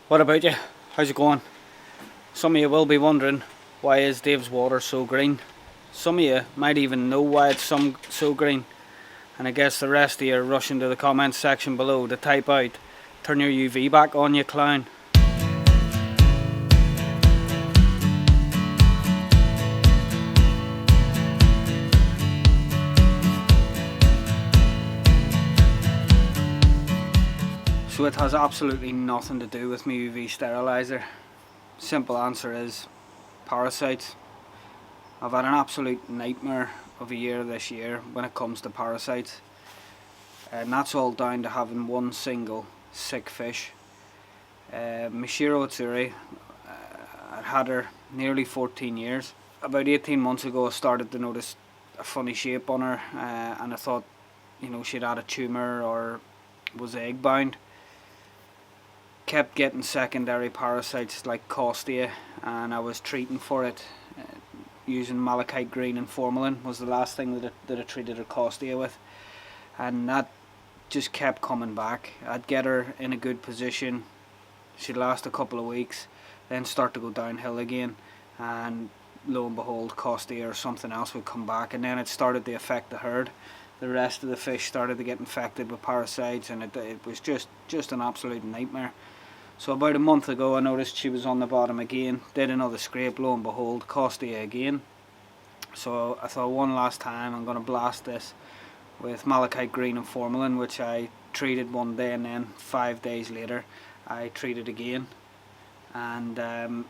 What about you? How's it going? Some of you will be wondering, why is Dave's water so green? Some of you might even know why it's so green, and I guess the rest of you are rushing to the comments section below to type out, "Turn your UV back on, you clown." So it has absolutely nothing to do with my UV steriliser. Simple answer is parasites. I've had an absolute nightmare of a year this year when it comes to parasites, and that's all down to having one single sick fish. Mishiro Utsuri, I'd had her nearly 14 years. About 18 months ago I started to notice a funny shape on her, and I thought, she'd had a tumour or was egg bound. Kept getting secondary parasites like Costia, and I was treating for it using malachite green and formalin was the last thing that I treated her Costia with, and that just kept coming back. I'd get her in a good position, she'd last a couple of weeks, then start to go downhill again, and lo and behold, Costia or something else would come back, and then it started to affect the herd. The rest of the fish started to get infected with parasites, and it was just an absolute nightmare. So about a month ago I noticed she was on the bottom again, did another scrape, lo and behold, Costia again. So I thought, one last time I'm going to blast this with malachite green and formalin, which I treated one day, and then 5 days later I treated again, and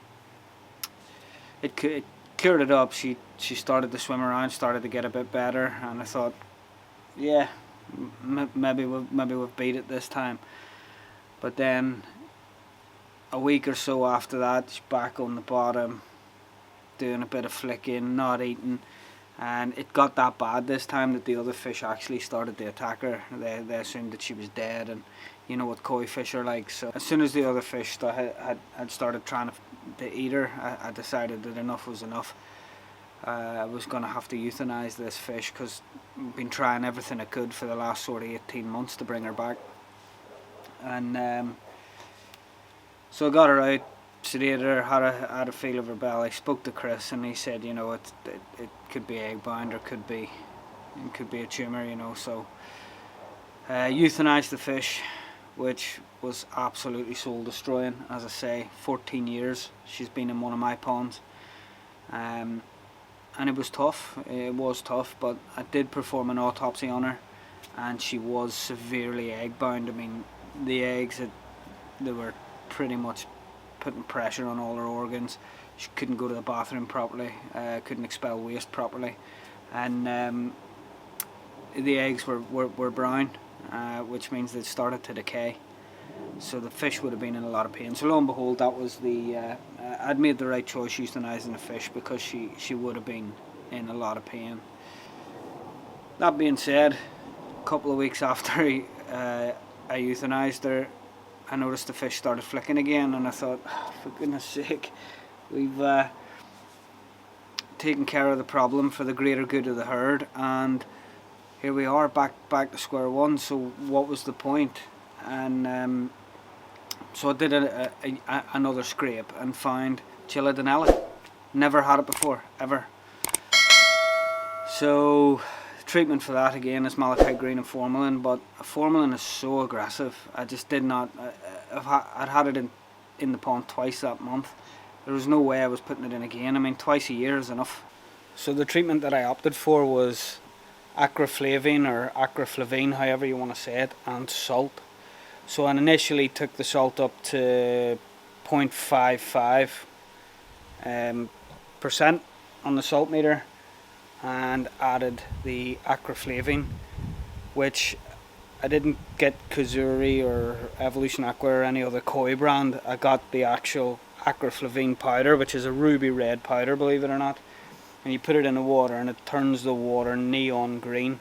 it cleared it up. She started to swim around, started to get a bit better, and I thought, yeah, maybe we've beat it this time. But then a week or so after that, she's back on the bottom, doing a bit of flicking, not eating, and it got that bad this time that the other fish actually started to attack her. They assumed that she was dead, and you know what koi fish are like. So as soon as the other fish had started trying to eat her, I decided that enough was enough. I was going to have to euthanize this fish, because I've been trying everything I could for the last sort of 18 months to bring her back. And so I got her out, sedated her, had a feel of her belly, spoke to Chris, and he said, it could be egg bound, or it could be a tumour, so euthanized the fish, which was absolutely soul destroying. As I say, 14 years she's been in one of my ponds, and it was tough, but I did perform an autopsy on her, and she was severely egg bound. I mean, the eggs, they were pretty much putting pressure on all her organs. She couldn't go to the bathroom properly, couldn't expel waste properly, and the eggs were brown, which means they started to decay. So the fish would have been in a lot of pain. So lo and behold, that was I'd made the right choice euthanizing the fish, because she would have been in a lot of pain. That being said, a couple of weeks after I euthanized her, I noticed the fish started flicking again, and I thought, for goodness sake, we've taken care of the problem for the greater good of the herd, and here we are back to square one. So what was the point? And so I did another scrape and found Chiladenella. Never had it before, ever. So treatment for that again is malachite green and formalin, but formalin is so aggressive. I just did not. I'd had it in the pond twice that month. There was no way I was putting it in again. I mean, twice a year is enough. So the treatment that I opted for was acroflavine, or acroflavine, however you want to say it, and salt. So I initially took the salt up to 0.55 percent on the salt meter, and added the acroflavine, which I didn't get Kazuri or Evolution Aqua or any other koi brand. I got the actual acroflavine powder, which is a ruby red powder, believe it or not, and you put it in the water and it turns the water neon green.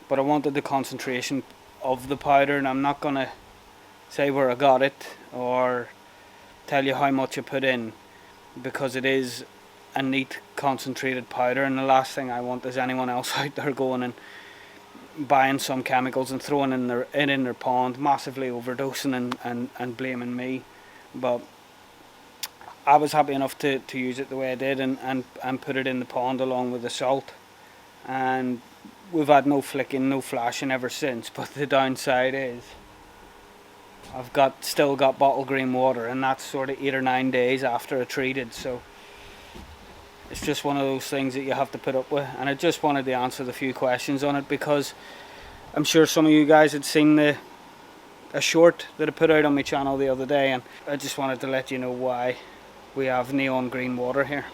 But I wanted the concentration of the powder, and I'm not going to say where I got it or tell you how much I put in, because it is a neat concentrated powder, and the last thing I want is anyone else out there going and buying some chemicals and throwing in their pond, massively overdosing and blaming me. but I was happy enough to use it the way I did, and put it in the pond along with the salt, and we've had no flicking, no flashing ever since. But the downside is I've still got bottle green water, and that's sort of 8 or 9 days after I treated, so it's just one of those things that you have to put up with. And I just wanted to answer the few questions on it, because I'm sure some of you guys had seen a short that I put out on my channel the other day, and I just wanted to let you know why we have neon green water here.